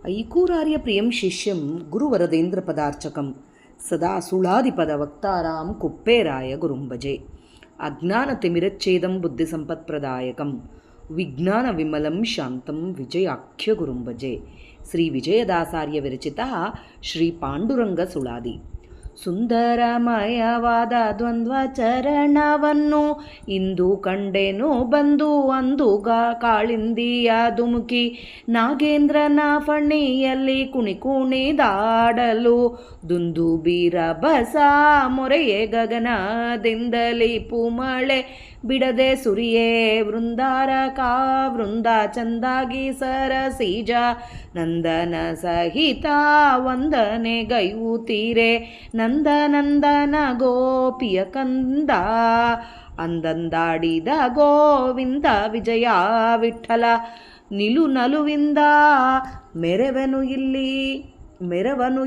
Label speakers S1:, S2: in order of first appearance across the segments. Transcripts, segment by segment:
S1: ಐಕೂರಾರ್ಯ ಪ್ರಿಯಂ ಶಿಷ್ಯಂ ಗುರುವರದೇಂದ್ರ ಪದಾರ್ಚಕಂ ಸದಾ ಸುಳಾದಿಪದ ವಕ್ತಾರಾಂ ಕುಪ್ಪೇರಾಯ ಗುರುಂಭಜೆ. ಅಜ್ಞಾನತಿಮಿರಚ್ಛೇದಂ ಬುದ್ಧಿಸಂಪತ್ಪ್ರದಾಯಕಂ ವಿಜ್ಞಾನ ವಿಮಲಂ ಶಾಂತಂ ವಿಜಯಾಖ್ಯ ಗುರುಂಭಜೆ. ಶ್ರೀ ವಿಜಯದಾಸಾರ್ಯ ವಿರಚಿತ ಶ್ರೀ ಪಾಂಡುರಂಗ ಸುಳಾದಿ. ಸುಂದರಮಯವಾದ ದ್ವಂದ್ವ ಚರಣವನ್ನು ಇಂದು ಕಂಡೆನು ಬಂದು ಅಂದು ಕಾಳಿಂದಿಯ ದುಮುಕಿ ನಾಗೇಂದ್ರನ ಫಣಿಯಲ್ಲಿ ಕುಣಿದಾಡಲು ದುಂದುಬೀರ ಬಸ ಮೊರೆಯೇ ಗಗನದಿಂದಲೇ ಪೂಮಳೆ ಬಿಡದೆ ಸುರಿಯೇ ವೃಂದಾರಕ ವೃಂದ ಚಂದಾಗಿ ಸರಸೀಜ ನಂದನ ಸಹಿತ ವಂದನೆ ಗೈಯುತ್ತೀರೆ ನಂದನಂದನ ಗೋಪಿಯ ಕಂದ ಅಂದಂದಾಡಿದ ಗೋವಿಂದ ವಿಜಯ ವಿಠಲ ನಿಲು ನಲುವಿಂದ ಮೆರವನು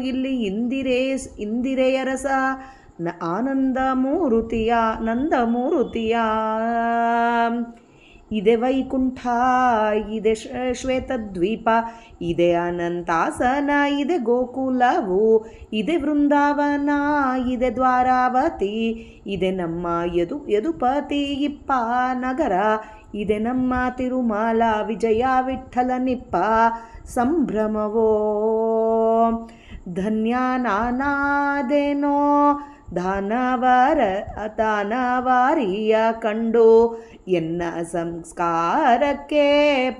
S1: ಇಲ್ಲಿ ಇಂದಿರೆಯ ರಸ ಆನಂದ ಮೂರುತಿಯ ನಂದಮೂರುತಿಯ. ಇದೆ ವೈಕುಂಠ, ಇದೆ ಶ್ವೇತದ್ವೀಪ, ಇದೆ ಅನಂತಾಸನ, ಇದೆ ಗೋಕುಲವು, ಇದೆ ವೃಂದಾವನ, ಇದೆ ದ್ವಾರಾವತಿ, ಇದೆ ನಮ್ಮ ಯದುಪತಿ ಇಪ್ಪ ನಗರ, ಇದೆ ನಮ್ಮ ತಿರುಮಲ ವಿಜಯ ವಿಠಲ ನಿಪ್ಪ ಸಂಭ್ರಮವೋ. ಧನ್ಯ ನಾನಾದೇನೋ ದಾನವಾರಿಯ ಕಂಡು ಎನ್ನ ಸಂಸ್ಕಾರಕ್ಕೆ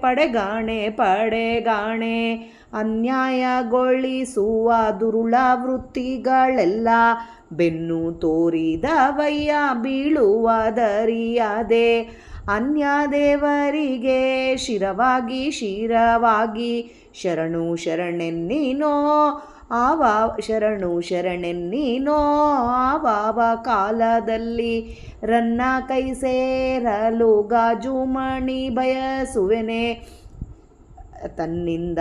S1: ಪಡೆಗಾಣೆ ಅನ್ಯಾಯಗೊಳಿಸುವ ದುರುಳ ವೃತ್ತಿಗಳೆಲ್ಲ ಬೆನ್ನು ತೋರಿದವಯ್ಯ ಬೀಳುವುದರಿಯದೆ ಅನ್ಯ ದೇವರಿಗೆ ಶಿರವಾಗಿ ಶರಣು ಶರಣೆನ್ನೀನೋ ಆವಾವ ಕಾಲದಲ್ಲಿ ರನ್ನ ಕೈ ಸೇರಲು ಗಾಜು ಮಣಿ ಬಯಸುವೆನೆ ತನ್ನಿಂದ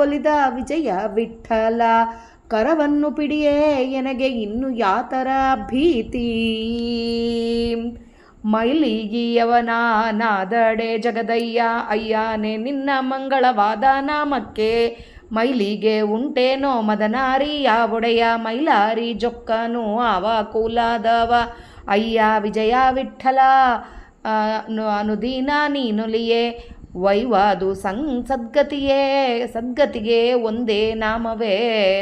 S1: ಒಲಿದ ವಿಜಯ ವಿಠಲ ಕರವನ್ನು ಪಿಡಿಯೇ ಎನಗೆ ಇನ್ನು ಯಾತರ ಭೀತಿ. ಮೈಲಿಗಿಯವನ ನಾದಡೆ ಜಗದಯ್ಯ ಅಯ್ಯನೇ ನಿನ್ನ ಮಂಗಳವಾದ ನಾಮಕ್ಕೆ ಮೈಲಿಗೆ ಉಂಟೇನೋ ಮದನಾರಿಯ ಒಡೆಯ ಮೈಲಾರಿ ಜೊಕ್ಕನು ಅವ ಕುಲದವ ಅಯ್ಯ ವಿಜಯ ವಿಠಲ ಅನುದೀನ ನೀನುಲಿಯೇ ವೈವಾದು ಸದ್ಗತಿಗೆ ಒಂದೇ ನಾಮವೇ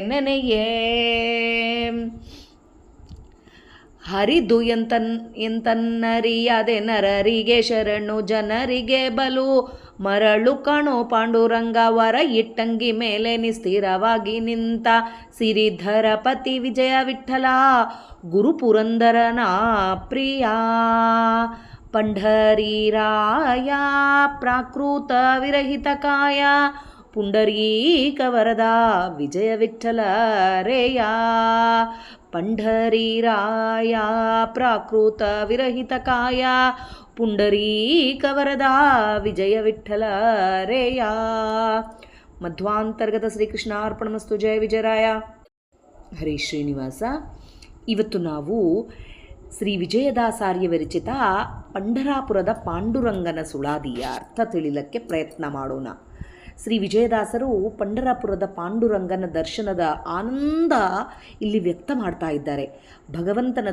S1: ನೆನೆಯೇ. ಹರಿದು ಎಂತನ್ನರಿಯದೆ ನರರಿಗೆ ಶರಣು ಜನರಿಗೆ ಬಲು ಮರಳು ಕಣೋ ಪಾಂಡುರಂಗ ವರ ಇಟ್ಟಂಗಿ ಮೇಲೆ ನಿಸ್ಥಿರವಾಗಿ ನಿಂತ ಸಿರಿಧರಪತಿ ವಿಜಯ ವಿಠಲ ಗುರು ಪುರಂದರನ ಪ್ರಿಯ ಪಂಢರೀರಾಯ ಪ್ರಾಕೃತ ವಿರಹಿತ ಕಾಯ ಪುಂಡರೀಕ ವರದ ವಿಜಯ ವಿಠಲ ರೇಯ. ಪಂಢರೀರಾಯ ಪ್ರಾಕೃತ ವಿರಹಿತ ಕಾಯ ಪುಂಡರೀಕ ವರದ ವಿಜಯ ವಿಠಲ ರೇಯ. ಮಧ್ವಾಂತರ್ಗತ ಶ್ರೀಕೃಷ್ಣ ಅರ್ಪಣಮಸ್ತು. ಜಯ ವಿಜಯರಾಯ. ಹರಿ ಶ್ರೀನಿವಾಸ. ಇವತ್ತು ನಾವು ಶ್ರೀ ವಿಜಯದಾಸಾರ್ಯ ವಿರಚಿತ ಪಂಢರಾಪುರದ ಪಾಂಡುರಂಗನ ಸುಳಾದಿಯ ಅರ್ಥ ತಿಳಿಲಕ್ಕೆ ಪ್ರಯತ್ನ ಮಾಡೋಣ. ಶ್ರೀ ವಿಜಯದಾಸರು ಪಂಢರಾಪುರದ ಪಾಂಡುರಂಗನ ಆನಂದ ಇಲ್ಲಿ ವ್ಯಕ್ತ ಮಾಡ್ತಾ ಇದ್ದಾರೆ. ಭಗವಂತನ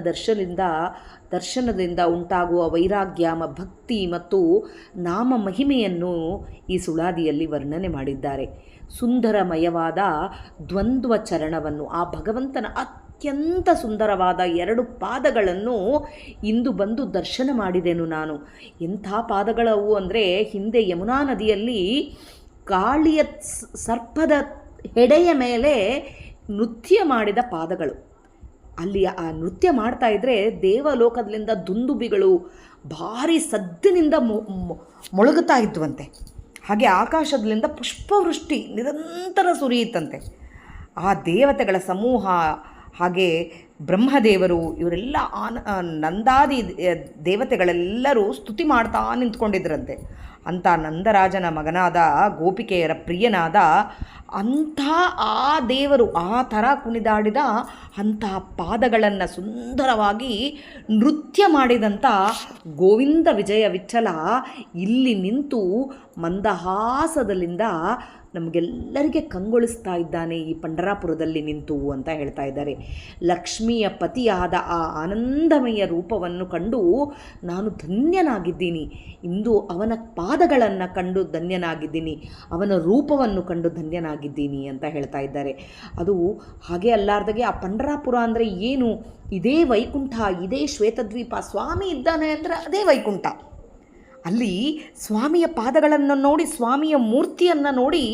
S1: ದರ್ಶನದಿಂದ ಉಂಟಾಗುವ ವೈರಾಗ್ಯ, ಭಕ್ತಿ ಮತ್ತು ನಾಮ ಮಹಿಮೆಯನ್ನು ಈ ಸುಳಾದಿಯಲ್ಲಿ ವರ್ಣನೆ ಮಾಡಿದ್ದಾರೆ. ಸುಂದರಮಯವಾದ ದ್ವಂದ್ವ ಚರಣವನ್ನು, ಆ ಭಗವಂತನ ಅತ್ಯಂತ ಸುಂದರವಾದ 2 ಪಾದಗಳನ್ನು ಇಂದು ಬಂದು ದರ್ಶನ ಮಾಡಿದೆನು ನಾನು. ಎಂಥ ಪಾದಗಳವು ಅಂದರೆ, ಹಿಂದೆ ಯಮುನಾ ನದಿಯಲ್ಲಿ ಕಾಳಿಯ ಸರ್ಪದ ಹೆಡೆಯ ಮೇಲೆ ನೃತ್ಯ ಮಾಡಿದ ಪಾದಗಳು. ಅಲ್ಲಿ ಆ ನೃತ್ಯ ಮಾಡ್ತಾ ಇದ್ದರೆ ದೇವಲೋಕದಿಂದ ದುಂದುಬಿಗಳು ಭಾರಿ ಸದ್ದಿನಿಂದ ಮೊಳಗುತ್ತಾ ಇದ್ವಂತೆ. ಹಾಗೆ ಆಕಾಶದಿಂದ ಪುಷ್ಪವೃಷ್ಟಿ ನಿರಂತರ ಸುರಿಯುತ್ತಂತೆ. ಆ ದೇವತೆಗಳ ಸಮೂಹ, ಹಾಗೆ ಬ್ರಹ್ಮದೇವರು, ಇವರೆಲ್ಲ ನಂದಾದಿ ದೇವತೆಗಳೆಲ್ಲರೂ ಸ್ತುತಿ ಮಾಡ್ತಾ ನಿಂತ್ಕೊಂಡಿದ್ರಂತೆ. ಅಂಥ ನಂದರಾಜನ ಮಗನಾದ ಗೋಪಿಕೆಯರ ಪ್ರಿಯನಾದ ಅಂಥ ಆ ದೇವರು ಆ ಥರ ಕುಣಿದಾಡಿದ ಅಂತಹ ಪಾದಗಳನ್ನು ಸುಂದರವಾಗಿ ನೃತ್ಯ ಮಾಡಿದಂಥ ಗೋವಿಂದ ವಿಜಯ ವಿಠಲ ಇಲ್ಲಿ ನಿಂತು ಮಂದಹಾಸದಲ್ಲಿಂದ ನಮಗೆಲ್ಲರಿಗೆ ಕಂಗೊಳಿಸ್ತಾ ಇದ್ದಾನೆ ಈ ಪಂಢರಾಪುರದಲ್ಲಿ ನಿಂತು ಅಂತ ಹೇಳ್ತಾ ಇದ್ದಾರೆ. ಲಕ್ಷ್ಮಿಯ ಪತಿಯಾದ ಆ ಆನಂದಮಯ ರೂಪವನ್ನು ಕಂಡು ನಾನು ಧನ್ಯನಾಗಿದ್ದೀನಿ. ಇಂದು ಅವನ ಪಾದಗಳನ್ನು ಕಂಡು ಧನ್ಯನಾಗಿದ್ದೀನಿ, ಅವನ ರೂಪವನ್ನು ಕಂಡು ಧನ್ಯನಾಗಿದ್ದೀನಿ ಅಂತ ಹೇಳ್ತಾ ಇದ್ದಾರೆ. ಅದು ಹಾಗೆ ಅಲ್ಲಾರ್ದಾಗೆ ಆ ಪಂಢರಾಪುರ ಅಂದರೆ ಏನು? ಇದೇ ವೈಕುಂಠ, ಇದೇ ಶ್ವೇತದ್ವೀಪ. ಸ್ವಾಮಿ ಇದ್ದಾನೆ ಅಂದರೆ ಅದೇ ವೈಕುಂಠ. ಅಲ್ಲಿ ಸ್ವಾಮಿಯ ಪಾದಗಳನ್ನು ನೋಡಿ, ಸ್ವಾಮಿಯ ಮೂರ್ತಿಯನ್ನು ನೋಡಿ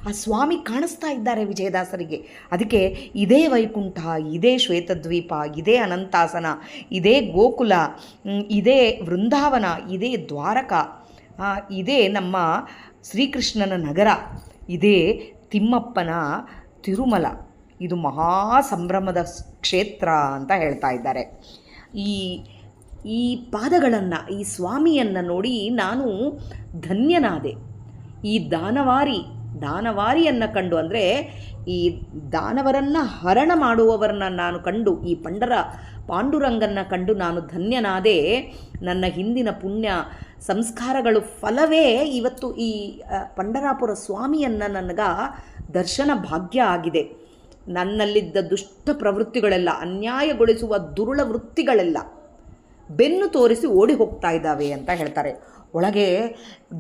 S1: ಆ ಸ್ವಾಮಿ ಕಾಣಿಸ್ತಾ ಇದ್ದಾರೆ ವಿಜಯದಾಸರಿಗೆ. ಅದಕ್ಕೆ ಇದೇ ವೈಕುಂಠ, ಇದೇ ಶ್ವೇತದ್ವೀಪ, ಇದೇ ಅನಂತಾಸನ, ಇದೇ ಗೋಕುಲ, ಇದೇ ವೃಂದಾವನ, ಇದೇ ದ್ವಾರಕ, ಇದೇ ನಮ್ಮ ಶ್ರೀಕೃಷ್ಣನ ನಗರ, ಇದೇ ತಿಮ್ಮಪ್ಪನ ತಿರುಮಲ. ಇದು ಮಹಾ ಸಂಭ್ರಮದ ಕ್ಷೇತ್ರ ಅಂತ ಹೇಳ್ತಾ ಇದ್ದಾರೆ. ಈ ಪಾದಗಳನ್ನು, ಈ ಸ್ವಾಮಿಯನ್ನು ನೋಡಿ ನಾನು ಧನ್ಯನಾದೆ. ಈ ದಾನವಾರಿಯನ್ನು ಕಂಡು, ಅಂದರೆ ಈ ದಾನವರನ್ನು ಹರಣ ಮಾಡುವವರನ್ನು ನಾನು ಕಂಡು, ಈ ಪಾಂಡುರಂಗನ್ನು ಕಂಡು ನಾನು ಧನ್ಯನಾದೆ. ನನ್ನ ಹಿಂದಿನ ಪುಣ್ಯ ಸಂಸ್ಕಾರಗಳು ಫಲವೇ ಇವತ್ತು ಈ ಪಂಢರಾಪುರ ಸ್ವಾಮಿಯನ್ನು ನನಗೆ ದರ್ಶನ ಭಾಗ್ಯ ಆಗಿದೆ. ನನ್ನಲ್ಲಿದ್ದ ದುಷ್ಟ ಪ್ರವೃತ್ತಿಗಳೆಲ್ಲ, ಅನ್ಯಾಯಗೊಳಿಸುವ ದುರುಳ ವೃತ್ತಿಗಳೆಲ್ಲ ಬೆನ್ನು ತೋರಿಸಿ ಓಡಿ ಹೋಗ್ತಾ ಇದ್ದಾವೆ ಅಂತ ಹೇಳ್ತಾರೆ. ಒಳಗೆ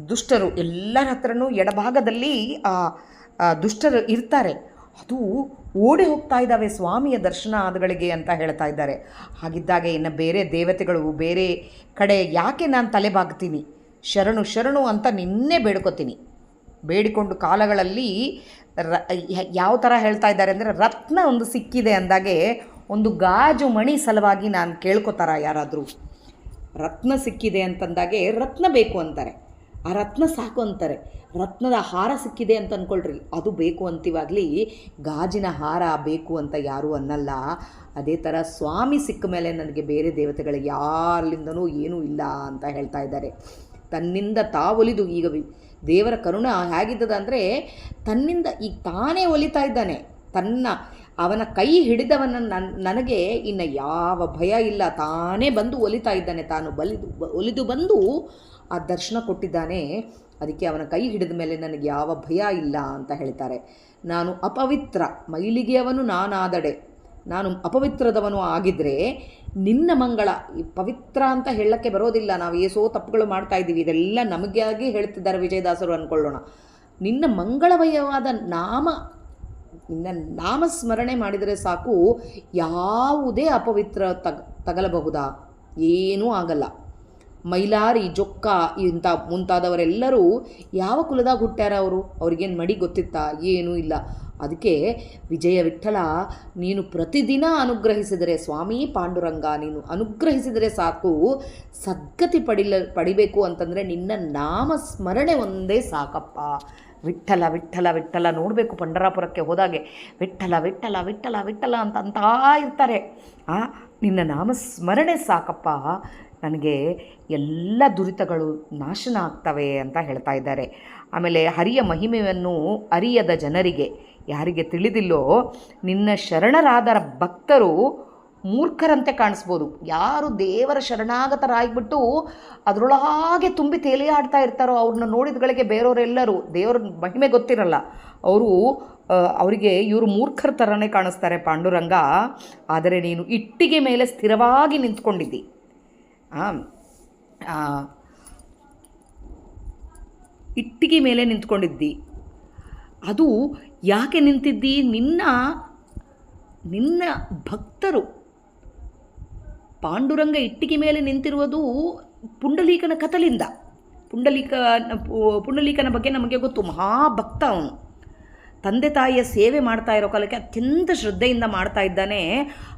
S1: ದುಷ್ಟರು ಎಲ್ಲರ ಹತ್ರನೂ ಎಡಭಾಗದಲ್ಲಿ ದುಷ್ಟರು ಇರ್ತಾರೆ, ಅದು ಓಡಿ ಹೋಗ್ತಾ ಇದ್ದಾವೆ ಸ್ವಾಮಿಯ ದರ್ಶನ ಆದಗಳಿಗೆ ಅಂತ ಹೇಳ್ತಾ ಇದ್ದಾರೆ. ಹಾಗಿದ್ದಾಗ ಇನ್ನು ಬೇರೆ ದೇವತೆಗಳು ಬೇರೆ ಕಡೆ ಯಾಕೆ ನಾನು ತಲೆ ಬಾಗ್ತೀನಿ? ಶರಣು ಶರಣು ಅಂತ ನಿನ್ನೆ ಬೇಡ್ಕೋತೀನಿ. ಬೇಡಿಕೊಂಡು ಕಾಲಗಳಲ್ಲಿ ಯಾವ ಥರ ಹೇಳ್ತಾ ಇದ್ದಾರೆ ಅಂದರೆ, ರತ್ನ ಒಂದು ಸಿಕ್ಕಿದೆ ಅಂದಾಗೆ ಒಂದು ಗಾಜು ಮಣಿ ಸಲುವಾಗಿ ನಾನು ಕೇಳ್ಕೊತಾರ ಯಾರಾದರೂ? ರತ್ನ ಸಿಕ್ಕಿದೆ ಅಂತಂದಾಗೆ ರತ್ನ ಬೇಕು ಅಂತಾರೆ, ಆ ರತ್ನ ಸಾಕು ಅಂತಾರೆ. ರತ್ನದ ಹಾರ ಸಿಕ್ಕಿದೆ ಅಂತ ಅಂದ್ಕೊಳ್ರಿ, ಅದು ಬೇಕು ಅಂತಿವಾಗಲಿ ಗಾಜಿನ ಹಾರ ಬೇಕು ಅಂತ ಯಾರೂ ಅನ್ನಲ್ಲ. ಅದೇ ಥರ ಸ್ವಾಮಿ ಸಿಕ್ಕ ಮೇಲೆ ನನಗೆ ಬೇರೆ ದೇವತೆಗಳಿಗೆ ಯಾರಲಿಂದನೂ ಏನೂ ಇಲ್ಲ ಅಂತ ಹೇಳ್ತಾ ಇದ್ದಾರೆ. ತನ್ನಿಂದ ತಾವೊಲಿದು, ಈಗ ದೇವರ ಕರುಣ ಹೇಗಿದ್ದದ ಅಂದರೆ ತನ್ನಿಂದ ಈಗ ತಾನೇ ಒಲಿತಾ ಇದ್ದಾನೆ. ಅವನ ಕೈ ಹಿಡಿದವನ ನನಗೆ ಇನ್ನು ಯಾವ ಭಯ ಇಲ್ಲ, ತಾನೇ ಬಂದು ಒಲಿತಾ ಇದ್ದಾನೆ. ತಾನು ಒಲಿದು ಬಂದು ಆ ದರ್ಶನ ಕೊಟ್ಟಿದ್ದಾನೆ. ಅದಕ್ಕೆ ಅವನ ಕೈ ಹಿಡಿದ ಮೇಲೆ ನನಗೆ ಯಾವ ಭಯ ಇಲ್ಲ ಅಂತ ಹೇಳ್ತಾರೆ. ನಾನು ಅಪವಿತ್ರ, ಮೈಲಿಗೆಯವನು ನಾನಾದಡೆ, ನಾನು ಅಪವಿತ್ರದವನು ಆಗಿದ್ದರೆ ನಿನ್ನ ಮಂಗಳ. ಈ ಪವಿತ್ರ ಅಂತ ಹೇಳಕ್ಕೆ ಬರೋದಿಲ್ಲ, ನಾವು ಏಸೋ ತಪ್ಪುಗಳು ಮಾಡ್ತಾ ಇದ್ದೀವಿ, ಇದೆಲ್ಲ ನಮಗಾಗಿ ಹೇಳ್ತಿದ್ದಾರೆ ವಿಜಯದಾಸರು ಅಂದ್ಕೊಳ್ಳೋಣ. ನಿನ್ನ ಮಂಗಳಮಯವಾದ ನಿನ್ನ ನಾಮಸ್ಮರಣೆ ಮಾಡಿದರೆ ಸಾಕು, ಯಾವುದೇ ಅಪವಿತ್ರ ತಗಲಬಹುದಾ? ಏನೂ ಆಗಲ್ಲ. ಮೈಲಾರಿ, ಜೊಕ್ಕ ಇಂಥ ಮುಂತಾದವರೆಲ್ಲರೂ ಯಾವ ಕುಲದಾಗ ಹುಟ್ಟ್ಯಾರ ಅವರು? ಅವ್ರಿಗೇನು ಮಡಿ ಗೊತ್ತಿತ್ತಾ? ಏನೂ ಇಲ್ಲ. ಅದಕ್ಕೆ ವಿಜಯ ವಿಠಲ, ನೀನು ಪ್ರತಿದಿನ ಅನುಗ್ರಹಿಸಿದರೆ, ಸ್ವಾಮಿ ಪಾಂಡುರಂಗ ನೀನು ಅನುಗ್ರಹಿಸಿದರೆ ಸಾಕು, ಸದ್ಗತಿ ಪಡಿಬೇಕು ಅಂತಂದರೆ ನಿನ್ನ ನಾಮಸ್ಮರಣೆ ಒಂದೇ ಸಾಕಪ್ಪ. ವಿಠಲ ವಿಠಲ ವಿಠಲ ನೋಡಬೇಕು. ಪಂಢರಾಪುರಕ್ಕೆ ಹೋದಾಗೆ ವಿಠಲ ವಿಠಲ ವಿಠಲ ವಿಠಲ ಅಂತ ಇರ್ತಾರೆ. ನಿನ್ನ ನಾಮಸ್ಮರಣೆ ಸಾಕಪ್ಪ, ನನಗೆ ಎಲ್ಲ ದುರಿತಗಳು ನಾಶನ ಆಗ್ತವೆ ಅಂತ ಹೇಳ್ತಾ ಇದ್ದಾರೆ. ಆಮೇಲೆ ಹರಿಯ ಮಹಿಮೆಯನ್ನು ಅರಿಯದ ಜನರಿಗೆ, ಯಾರಿಗೆ ತಿಳಿದಿಲ್ಲೋ, ನಿನ್ನ ಶರಣರಾದರ ಭಕ್ತರು ಮೂರ್ಖರಂತೆ ಕಾಣಿಸ್ಬೋದು. ಯಾರು ದೇವರ ಶರಣಾಗತರಾಗಿಬಿಟ್ಟು ಅದರೊಳಗೆ ತುಂಬಿ ತೇಲಿಯಾಡ್ತಾ ಇರ್ತಾರೋ ಅವ್ರನ್ನ ನೋಡಿದಗಳಿಗೆ ಬೇರೆಯವರೆಲ್ಲರೂ ದೇವರ ಮಹಿಮೆ ಗೊತ್ತಿರಲ್ಲ, ಅವರಿಗೆ ಇವರು ಮೂರ್ಖರ ಥರನೇ ಕಾಣಿಸ್ತಾರೆ ಪಾಂಡುರಂಗ. ಆದರೆ ನೀನು ಇಟ್ಟಿಗೆ ಮೇಲೆ ಸ್ಥಿರವಾಗಿ ನಿಂತ್ಕೊಂಡಿದ್ದಿ. ಇಟ್ಟಿಗೆ ಮೇಲೆ ನಿಂತ್ಕೊಂಡಿದ್ದಿ. ಅದು ಯಾಕೆ ನಿಂತಿದ್ದಿ? ನಿನ್ನ ಭಕ್ತರು. ಪಾಂಡುರಂಗ ಇಟ್ಟಿಗೆ ಮೇಲೆ ನಿಂತಿರುವುದು ಪುಂಡಲೀಕನ ಕಥಲಿಂದ. ಪುಂಡಲೀಕನ ಬಗ್ಗೆ ನಮಗೆ ಗೊತ್ತು, ಮಹಾಭಕ್ತ ಅವನು. ತಂದೆ ತಾಯಿಯ ಸೇವೆ ಮಾಡ್ತಾ ಇರೋ ಕಾಲಕ್ಕೆ ಅತ್ಯಂತ ಶ್ರದ್ಧೆಯಿಂದ ಮಾಡ್ತಾ ಇದ್ದಾನೆ.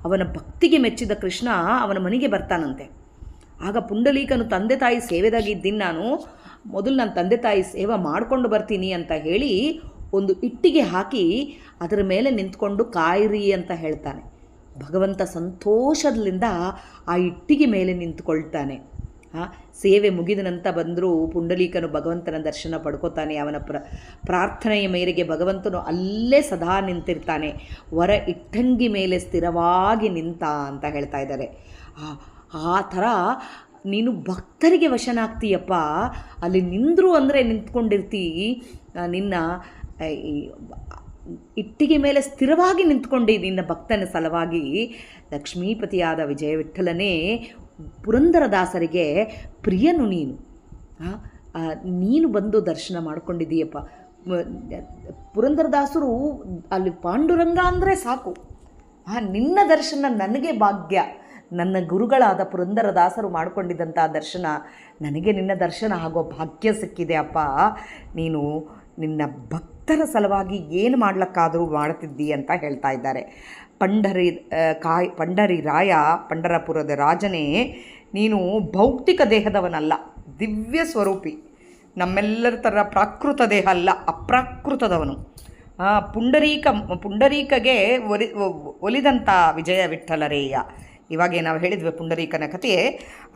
S1: ಅವನ ಭಕ್ತಿಗೆ ಮೆಚ್ಚಿದ ಕೃಷ್ಣ ಅವನ ಮನೆಗೆ ಬರ್ತಾನಂತೆ. ಆಗ ಪುಂಡಲೀಕನು, ತಂದೆ ತಾಯಿ ಸೇವೆದಾಗಿದ್ದೀನಿ ನಾನು, ಮೊದಲು ನನ್ನ ತಂದೆ ತಾಯಿ ಸೇವೆ ಮಾಡಿಕೊಂಡು ಬರ್ತೀನಿ ಅಂತ ಹೇಳಿ ಒಂದು ಇಟ್ಟಿಗೆ ಹಾಕಿ ಅದರ ಮೇಲೆ ನಿಂತ್ಕೊಂಡು ಕಾಯಿರಿ ಅಂತ ಹೇಳ್ತಾನೆ. ಭಗವಂತ ಸಂತೋಷದಿಂದ ಆ ಇಟ್ಟಿಗೆ ಮೇಲೆ ನಿಂತ್ಕೊಳ್ತಾನೆ. ಸೇವೆ ಮುಗಿದ ನಂತರ ಬಂದರೂ ಪುಂಡಲೀಕನು ಭಗವಂತನ ದರ್ಶನ ಪಡ್ಕೋತಾನೆ. ಅವನ ಪ್ರಾರ್ಥನೆಯ ಮೇರೆಗೆ ಭಗವಂತನು ಅಲ್ಲೇ ಸದಾ ನಿಂತಿರ್ತಾನೆ. ವರ ಇಟ್ಟಂಗಿ ಮೇಲೆ ಸ್ಥಿರವಾಗಿ ನಿಂತ ಅಂತ ಹೇಳ್ತಾ ಇದ್ದಾರೆ. ಆ ಥರ ನೀನು ಭಕ್ತರಿಗೆ ವಶನಾಗ್ತೀಯಪ್ಪ. ಅಲ್ಲಿ ನಿಂದರು ಅಂದರೆ ನಿಂತ್ಕೊಂಡಿರ್ತೀ. ನಿನ್ನ ಈ ಇಟ್ಟಿಗೆ ಮೇಲೆ ಸ್ಥಿರವಾಗಿ ನಿಂತ್ಕೊಂಡು ನಿನ್ನ ಭಕ್ತನ ಸಲುವಾಗಿ ಲಕ್ಷ್ಮೀಪತಿಯಾದ ವಿಜಯ ವಿಠ್ಠಲನೇ ಪುರಂದರದಾಸರಿಗೆ ಪ್ರಿಯನು ನೀನು. ನೀನು ಬಂದು ದರ್ಶನ ಮಾಡ್ಕೊಂಡಿದ್ದೀಯಪ್ಪ. ಪುರಂದರದಾಸರು ಅಲ್ಲಿ ಪಾಂಡುರಂಗ ಅಂದರೆ ಸಾಕು, ನಿನ್ನ ದರ್ಶನ ನನಗೆ ಭಾಗ್ಯ. ನನ್ನ ಗುರುಗಳಾದ ಪುರಂದರದಾಸರು ಮಾಡಿಕೊಂಡಿದ್ದಂಥ ದರ್ಶನ ನನಗೆ ನಿನ್ನ ದರ್ಶನ ಆಗೋ ಭಾಗ್ಯ ಸಿಕ್ಕಿದೆ ಅಪ್ಪ. ನೀನು ನಿನ್ನ ಭಕ್ತರ ಸಲುವಾಗಿ ಏನು ಮಾಡ್ಲಿಕ್ಕಾದರೂ ಮಾಡ್ತಿದ್ದಿ ಅಂತ ಹೇಳ್ತಾ ಇದ್ದಾರೆ. ಪಂಡರಿ ರಾಯ, ಪಂಡರಪುರದ ರಾಜನೇ, ನೀನು ಭೌತಿಕ ದೇಹದವನಲ್ಲ, ದಿವ್ಯ ಸ್ವರೂಪಿ. ನಮ್ಮೆಲ್ಲರ ಥರ ಪ್ರಾಕೃತ ದೇಹ ಅಲ್ಲ, ಅಪ್ರಾಕೃತದವನು. ಪುಂಡರೀಕಗೆ ಒಲಿದಂಥ ವಿಜಯ ವಿಠ್ಠಲರೇಯ. ಇವಾಗೇ ನಾವು ಹೇಳಿದ್ವಿ ಪುಂಡರೀಕನ ಕಥೆ,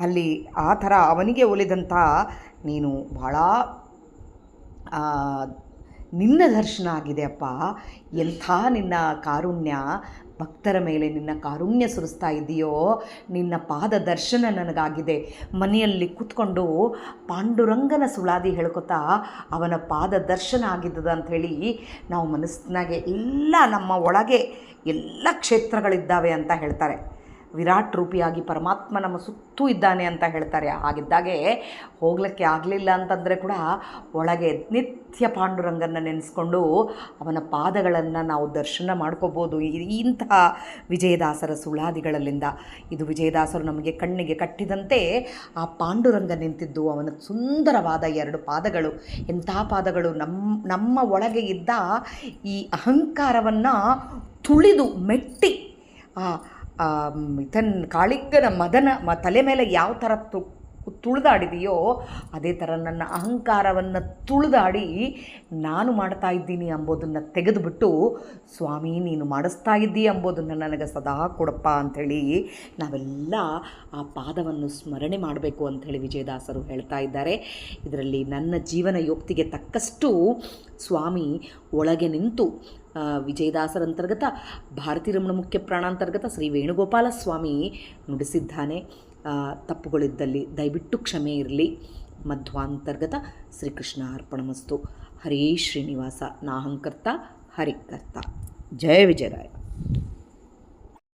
S1: ಅಲ್ಲಿ ಆ ಥರ ಅವನಿಗೆ ಒಲಿದಂಥ ನೀನು ಭಾಳ ನಿನ್ನ ದರ್ಶನ ಆಗಿದೆ ಅಪ್ಪ. ಎಂಥ ನಿನ್ನ ಕಾರುಣ್ಯ, ಭಕ್ತರ ಮೇಲೆ ನಿನ್ನ ಕಾರುಣ್ಯ ಸುರಿಸ್ತಾ ಇದೆಯೋ. ನಿನ್ನ ಪಾದ ದರ್ಶನ ನನಗಾಗಿದೆ. ಮನೆಯಲ್ಲಿ ಕೂತ್ಕೊಂಡು ಪಾಂಡುರಂಗನ ಸುಳಾದಿ ಹೇಳ್ಕೊತಾ ಅವನ ಪಾದ ದರ್ಶನ ಆಗಿದ್ದದ ಅಂಥೇಳಿ ನಾವು ಮನಸ್ಸಿನಾಗೆ ಎಲ್ಲ ನಮ್ಮ ಒಳಗೆ ಎಲ್ಲ ಕ್ಷೇತ್ರಗಳಿದ್ದಾವೆ ಅಂತ ಹೇಳ್ತಾರೆ. ವಿರಾಟ್ ರೂಪಿಯಾಗಿ ಪರಮಾತ್ಮ ನಮ್ಮ ಸುತ್ತೂ ಇದ್ದಾನೆ ಅಂತ ಹೇಳ್ತಾರೆ. ಹಾಗಿದ್ದಾಗೆ ಹೋಗ್ಲಿಕ್ಕೆ ಆಗಲಿಲ್ಲ ಅಂತಂದರೆ ಕೂಡ ಒಳಗೆ ನಿತ್ಯ ಪಾಂಡುರಂಗನ ನೆನೆಸ್ಕೊಂಡು ಅವನ ಪಾದಗಳನ್ನು ನಾವು ದರ್ಶನ ಮಾಡ್ಕೋಬೋದು ಇಂತಹ ವಿಜಯದಾಸರ ಸುಳಾದಿಗಳಲ್ಲಿಂದ. ಇದು ವಿಜಯದಾಸರು ನಮಗೆ ಕಣ್ಣಿಗೆ ಕಟ್ಟಿದಂತೆ ಆ ಪಾಂಡುರಂಗ ನಿಂತಿದ್ದು, ಅವನ ಸುಂದರವಾದ 2 ಪಾದಗಳು. ಎಂಥ ಪಾದಗಳು! ನಮ್ಮ ಒಳಗೆ ಇದ್ದ ಈ ಅಹಂಕಾರವನ್ನು ತುಳಿದು ಮೆಟ್ಟಿ ಕಾಳಿಂಗನ ಮದನ ತಲೆ ಮೇಲೆ ಯಾವ ಥರ ತುಳಿದಾಡಿದೆಯೋ ಅದೇ ಥರ ನನ್ನ ಅಹಂಕಾರವನ್ನು ತುಳಿದಾಡಿ ನಾನು ಮಾಡ್ತಾ ಇದ್ದೀನಿ ಎಂಬುದನ್ನು ತೆಗೆದುಬಿಟ್ಟು, ಸ್ವಾಮಿ ನೀನು ಮಾಡಿಸ್ತಾ ಇದ್ದೀಯ ಎಂಬುದನ್ನು ನನಗೆ ಸದಾ ಕೊಡಪ್ಪ ಅಂಥೇಳಿ ನಾವೆಲ್ಲ ಆ ಪಾದವನ್ನು ಸ್ಮರಣೆ ಮಾಡಬೇಕು ಅಂಥೇಳಿ ವಿಜಯದಾಸರು ಹೇಳ್ತಾ ಇದ್ದಾರೆ. ಇದರಲ್ಲಿ ನನ್ನ ಜೀವನ ಯೋಕ್ತಿಗೆ ತಕ್ಕಷ್ಟು ಸ್ವಾಮಿ ಒಳಗೆ ನಿಂತು ವಿಜಯದಾಸರಂತರ್ಗತ ಭಾರತೀರಮಣ ಮುಖ್ಯ ಪ್ರಾಣಾಂತರ್ಗತ ಶ್ರೀ ವೇಣುಗೋಪಾಲ ಸ್ವಾಮಿ ನುಡಿಸಿದ್ದಾನೆ. ತಪ್ಪುಗಳಿದ್ದಲ್ಲಿ ದಯವಿಟ್ಟು ಕ್ಷಮೆ ಇರಲಿ. ಮಧ್ವಾಂತರ್ಗತ ಶ್ರೀಕೃಷ್ಣ ಅರ್ಪಣಮಸ್ತು. ಹರೇ ಶ್ರೀನಿವಾಸ. ನಾಹಂಕರ್ತ ಹರಿಕರ್ತ. ಜಯ ವಿಜಯರಾಯ.